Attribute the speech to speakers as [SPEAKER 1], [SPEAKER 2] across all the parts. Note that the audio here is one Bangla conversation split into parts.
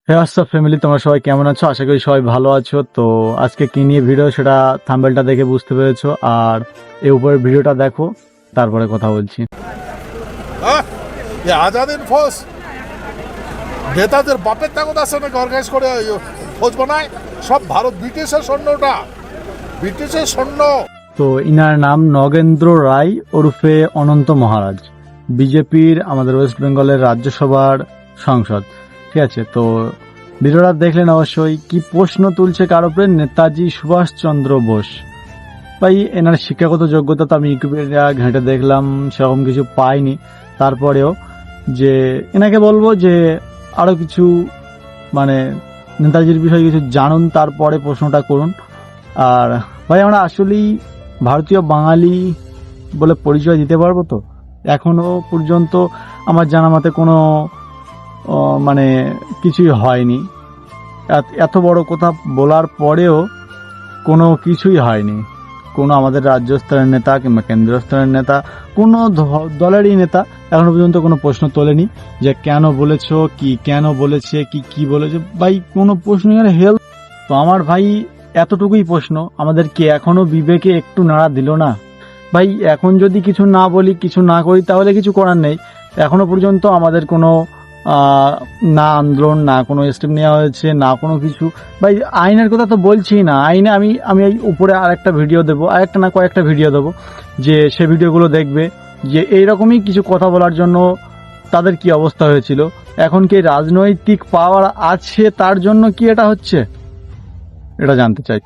[SPEAKER 1] হোয়াটসঅ্যাপ ফ্যামিলি, তোমরা সবাই কেমন আছো? আশা করি সবাই ভালো আছো। তো আজকে কি নিয়ে ভিডিও সেটা থাম্বনেলটা দেখে বুঝতে পেরেছো, আর এই উপরের ভিডিওটা দেখো, তারপরে কথা বলছি।
[SPEAKER 2] আজাদিন ফৌজ নেতাদের বাপের তাগত আছে নাকি অর্গানাইজ করে ফৌজ বানায়? সব ভারত ব্রিটিশের সৈন্যটা, ব্রিটিশের সৈন্য।
[SPEAKER 1] তো ইনার নাম নগেন্দ্র রায় ওরফে অনন্ত মহারাজ, বিজেপির আমাদের ওয়েস্ট বেঙ্গলের রাজ্যসভার সাংসদ। ঠিক আছে, তো ভিডিওটা দেখলেন অবশ্যই। কি প্রশ্ন তুলছে কার উপরে? নেতাজি সুভাষচন্দ্র বোস। ভাই এনার শিক্ষাগত যোগ্যতা তো আমি উইকিপিডিয়া ঘেঁটে দেখলাম, সেরকম কিছু পাইনি। তারপরেও যে এনাকে বলবো যে আরো কিছু মানে নেতাজির বিষয়ে কিছু জানুন, তারপরে প্রশ্নটা করুন। আর ভাই আমরা আসলেই ভারতীয় বাঙালি বলে পরিচয় দিতে পারবো তো? এখনো পর্যন্ত আমার জানা মতে কোনো মানে কিছুই হয়নি। এত বড় কথা বলার পরেও কোনো কিছুই হয়নি। কোনো আমাদের রাজ্য স্তরের নেতা কিংবা কেন্দ্রীয় স্তরের নেতা, কোনো দলেরই নেতা এখনো পর্যন্ত কোনো প্রশ্ন তোলেনি যে কেন বলেছো, কি কেন বলেছে, কি বলেছে। ভাই কোনো প্রশ্ন হেল্প। তো আমার ভাই এতটুকুই প্রশ্ন, আমাদেরকে এখনো বিবেকে একটু নাড়া দিল না? ভাই এখন যদি কিছু না বলি, কিছু না করি, তাহলে কিছু করার নেই। এখনো পর্যন্ত আমাদের কোনো না আন্দোলন, না কোনো স্টেপ নেওয়া হয়েছে, না কোনো কিছু। ভাই আইনের কথা তো বলছি না, আইনে আমি এই উপরে আরেকটা ভিডিও দেবো, আরেকটা না কয়েকটা ভিডিও দেবো, যে সে ভিডিওগুলো দেখবে যে এইরকমই কিছু কথা বলার জন্য তাদের কি অবস্থা হয়েছিল। এখন কি রাজনৈতিক পাওয়ার আছে তার জন্য কি এটা হচ্ছে, এটা জানতে চাই।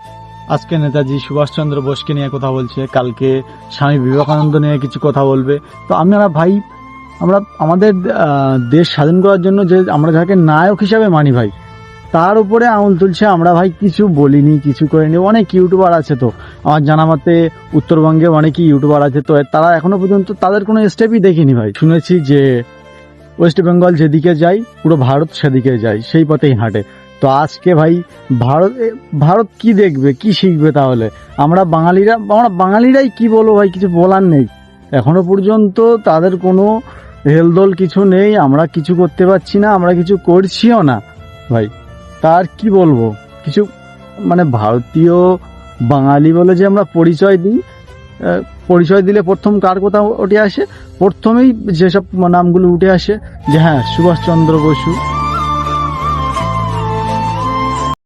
[SPEAKER 1] আজকে নেতাজি সুভাষচন্দ্র বোসকে নিয়ে কথা বলছে, কালকে স্বামী বিবেকানন্দ নিয়ে কিছু কথা বলবে। তো আমরা ভাই, আমরা আমাদের দেশ স্বাধীন করার জন্য যে আমরা যাকে নায়ক হিসাবে মানি ভাই, তার উপরে আঙুল তুলছে। আমরা ভাই কিছু বলিনি, কিছু করিনি। অনেক ইউটিউবার আছে, তো আমার জানা মতে উত্তরবঙ্গে অনেকই ইউটিউবার আছে, তো তারা এখনো পর্যন্ত তাদের কোনো স্টেপই দেখিনি ভাই। শুনেছি যে ওয়েস্ট বেঙ্গল যেদিকে যায় পুরো ভারত সেদিকে যায়, সেই পথেই হাঁটে। তো আজকে ভাই ভারত কি দেখবে, কি শিখবে? তাহলে আমরা বাঙালিরাই কি বলবো ভাই, কিছু বলার নেই। এখনো পর্যন্ত তাদের কোনো হেলদোল কিছু নেই, আমরা কিছু করতে পারছি না, আমরা কিছু করছিও না ভাই। তার কি বলবো কিছু, মানে ভারতীয় বাঙালি বলে যে আমরা পরিচয় দিই, পরিচয় দিলে প্রথম কার কথা উঠে আসে? প্রথমেই যেসব নামগুলো উঠে আসে যে হ্যাঁ সুভাষচন্দ্র বসু,